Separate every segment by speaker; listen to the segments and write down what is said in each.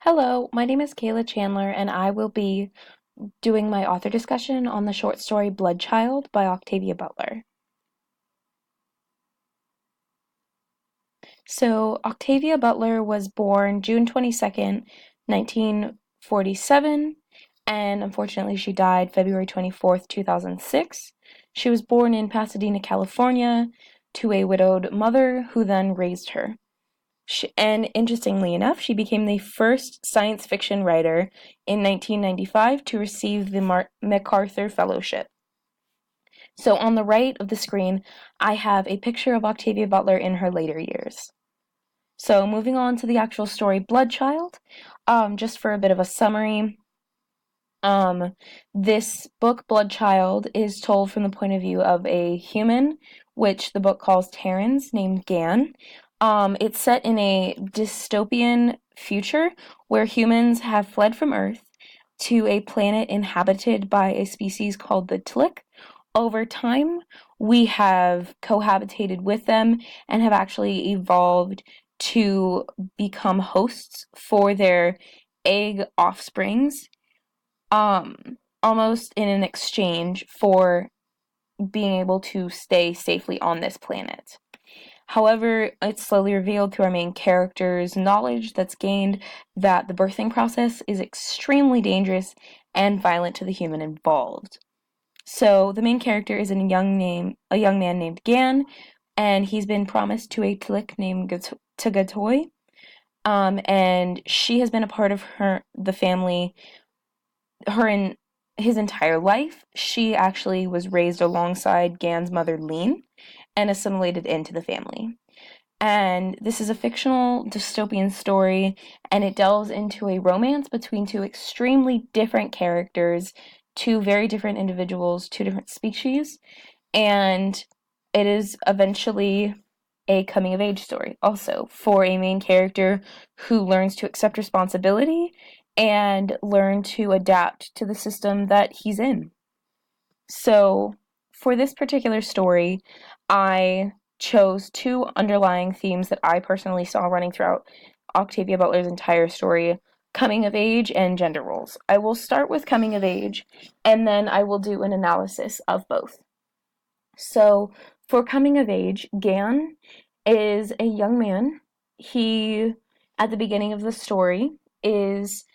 Speaker 1: Hello, my name is Kayla Chandler, and I will be doing my author discussion on the short story Bloodchild by Octavia Butler. So, Octavia Butler was born June 22nd, 1947, and unfortunately, she died February 24th, 2006. She was born in Pasadena, California, to a widowed mother who then raised her. And interestingly enough, she became the first science fiction writer in 1995 to receive the MacArthur Fellowship. So on the right of the screen, I have a picture of Octavia Butler in her later years. So moving on to the actual story, Bloodchild, just for a bit of a summary. This book, Bloodchild, is told from the point of view of a human, which the book calls Terrans, named Gan. It's set in a dystopian future where humans have fled from Earth to a planet inhabited by a species called the Tlick. Over time, we have cohabitated with them and have actually evolved to become hosts for their egg offsprings, almost in an exchange for being able to stay safely on this planet. However, it's slowly revealed through our main character's knowledge that's gained that the birthing process is extremely dangerous and violent to the human involved. So the main character is a young man named Gan, and he's been promised to a Tlick named Tagatoy. And she has been a part of the family in his entire life. She actually was raised alongside Gan's mother, Lean, and assimilated into the family. And this is a fictional dystopian story, and it delves into a romance between two extremely different characters, two very different individuals, two different species, and it is eventually a coming of age story also for a main character who learns to accept responsibility and learn to adapt to the system that he's in. So, for this particular story, I chose two underlying themes that I personally saw running throughout Octavia Butler's entire story: coming of age and gender roles. I will start with coming of age, and then I will do an analysis of both. So, for coming of age, Gan is a young man. He, at the beginning of the story, is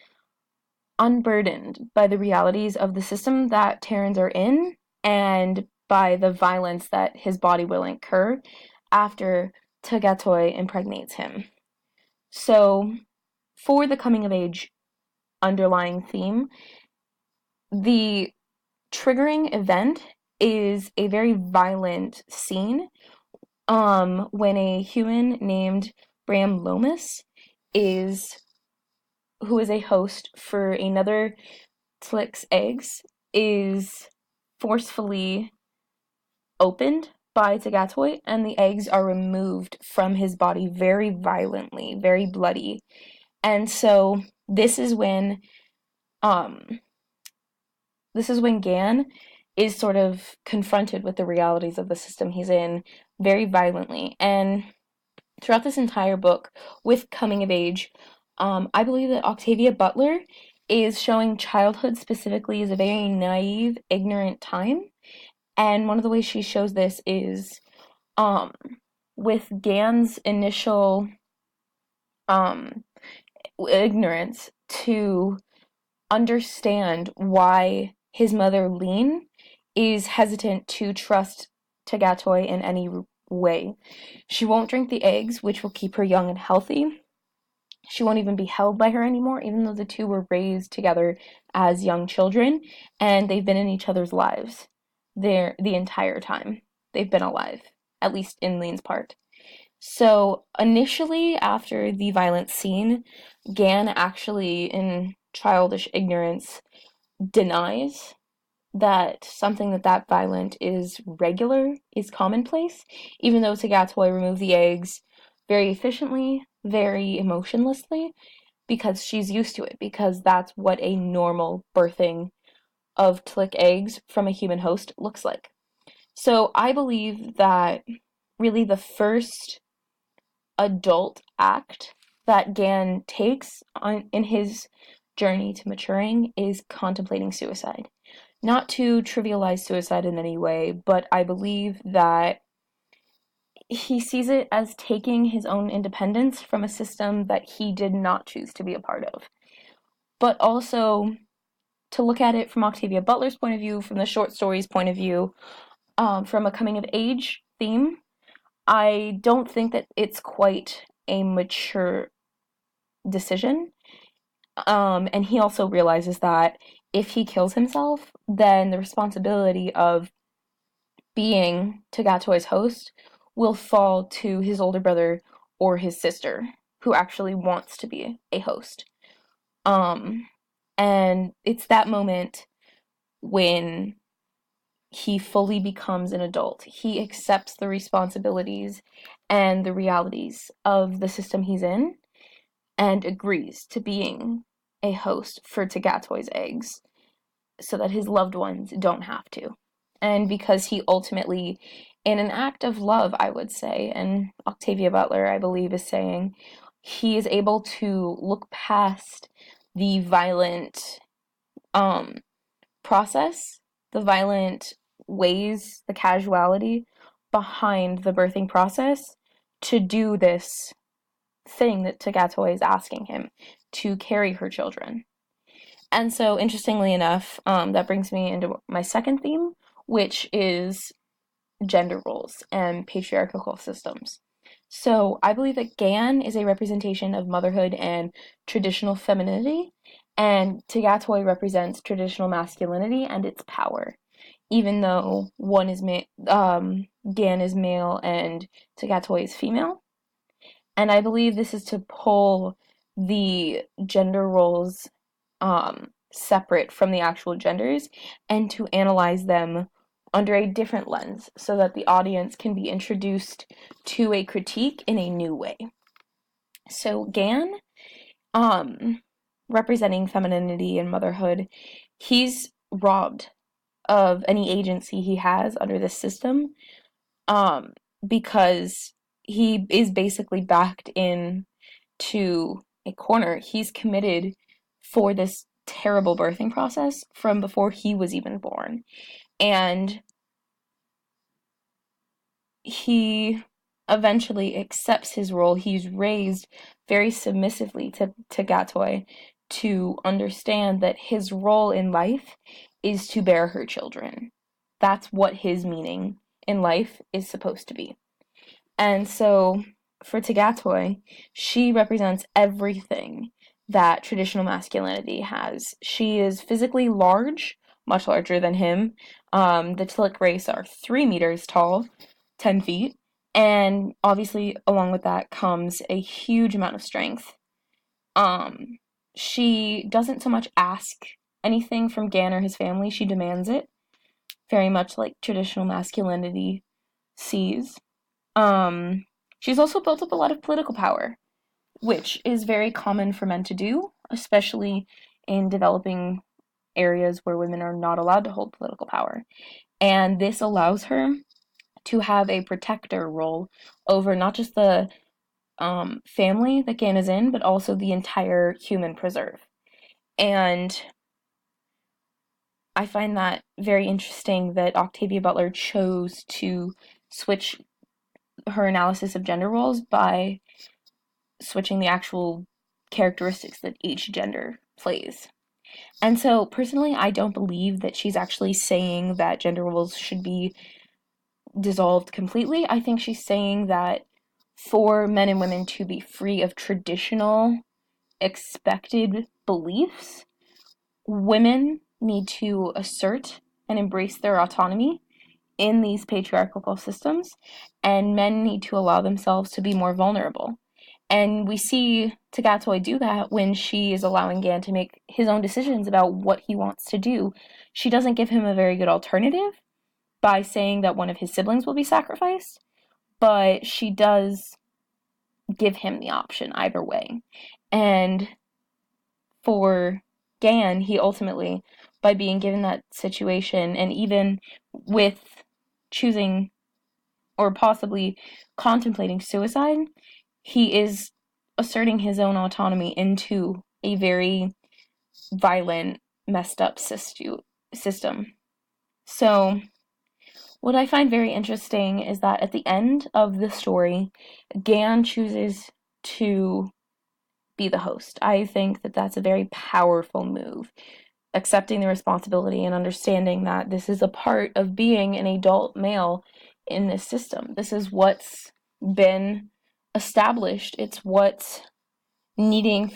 Speaker 1: unburdened by the realities of the system that Terrans are in and by the violence that his body will incur after Tagatoy impregnates him. So, for the coming of age underlying theme, the triggering event is a very violent scene when a human named Bram Lomas is who is a host for another Tlick's eggs, is forcefully opened by Tagatoy, and the eggs are removed from his body very violently, very bloody. And so um this is when Gan is sort of confronted with the realities of the system he's in very violently. And throughout this entire book, with coming of age, I believe that Octavia Butler is showing childhood specifically as a very naive, ignorant time. And one of the ways she shows this is um, with Gan's initial um, ignorance to understand why his mother, Lean, is hesitant to trust Tagatoy in any way. She won't drink the eggs, which will keep her young and healthy. She won't even be held by her anymore, even though the two were raised together as young children, and they've been in each other's lives the entire time they've been alive, at least in Lean's part. So initially, after the violent scene, Gan actually, in childish ignorance, denies that something that violent is regular, is commonplace, even though Tagatoy removed the eggs very efficiently, very emotionlessly, because she's used to it, because that's what a normal birthing of Tlick eggs from a human host looks like. So I believe that really the first adult act that Gan takes in his journey to maturing is contemplating suicide. Not to trivialize suicide in any way, but I believe that he sees it as taking his own independence from a system that he did not choose to be a part of. But also to look at it from Octavia Butler's point of view, from the short story's point of view, from a coming of age theme, I don't think that it's quite a mature decision. And he also realizes that if he kills himself, then the responsibility of being Tagatoy's host will fall to his older brother or his sister, who actually wants to be a host. Um, and it's that moment when he fully becomes an adult. He accepts the responsibilities and the realities of the system he's in and agrees to being a host for Tagatoy's eggs so that his loved ones don't have to. And because he ultimately, in an act of love, I would say, and Octavia Butler, I believe, is saying, he is able to look past the violent process, the violent ways, the casuality behind the birthing process to do this thing that Tagatoy is asking him to carry her children. And so, interestingly enough, that brings me into my second theme, which is gender roles and patriarchal systems. So, I believe that Gan is a representation of motherhood and traditional femininity, and Tagatoy represents traditional masculinity and its power. Even though Gan is male and Tagatoy is female, and I believe this is to pull the gender roles separate from the actual genders and to analyze them under a different lens so that the audience can be introduced to a critique in a new way. So Gan, representing femininity and motherhood, he's robbed of any agency he has under this system, because he is basically backed in to a corner. He's committed for this terrible birthing process from before he was even born. And he eventually accepts his role. He's raised very submissively to Gatoy to understand that his role in life is to bear her children. That's what his meaning in life is supposed to be. And so for Tagatoy, she represents everything that traditional masculinity has. She is physically large, much larger than him. The Tlic race are 3 meters tall, 10 feet, and obviously along with that comes a huge amount of strength. She doesn't so much ask anything from Gan or his family, she demands it, very much like traditional masculinity sees. She's also built up a lot of political power, which is very common for men to do, especially in developing areas where women are not allowed to hold political power. And this allows her to have a protector role over not just the family that Gan is in, but also the entire human preserve. And I find that very interesting that Octavia Butler chose to switch her analysis of gender roles by switching the actual characteristics that each gender plays. And so, personally, I don't believe that she's actually saying that gender roles should be dissolved completely. I think she's saying that for men and women to be free of traditional expected beliefs, women need to assert and embrace their autonomy in these patriarchal systems, and men need to allow themselves to be more vulnerable. And we see Tagatoy do that when she is allowing Gan to make his own decisions about what he wants to do. She doesn't give him a very good alternative by saying that one of his siblings will be sacrificed, but she does give him the option either way. And for Gan, he ultimately, by being given that situation, and even with choosing or possibly contemplating suicide, he is asserting his own autonomy into a very violent, messed up system. So, what I find very interesting is that at the end of the story, Gan chooses to be the host. I think that that's a very powerful move, accepting the responsibility and understanding that this is a part of being an adult male in this system. This is what's been established. It's what's needing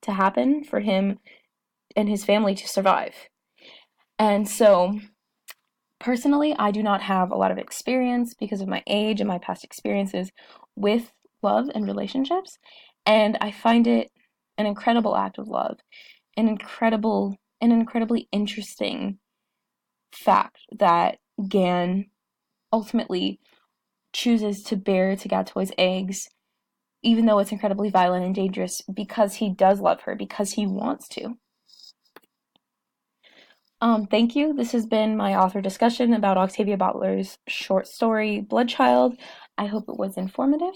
Speaker 1: to happen for him and his family to survive. And so, personally, I do not have a lot of experience because of my age and my past experiences with love and relationships, and I find it an incredible act of love, an incredibly interesting fact that Gan ultimately chooses to bear Tagatoy's eggs, even though it's incredibly violent and dangerous, because he does love her, because he wants to. Thank you. This has been my author discussion about Octavia Butler's short story, Bloodchild. I hope it was informative.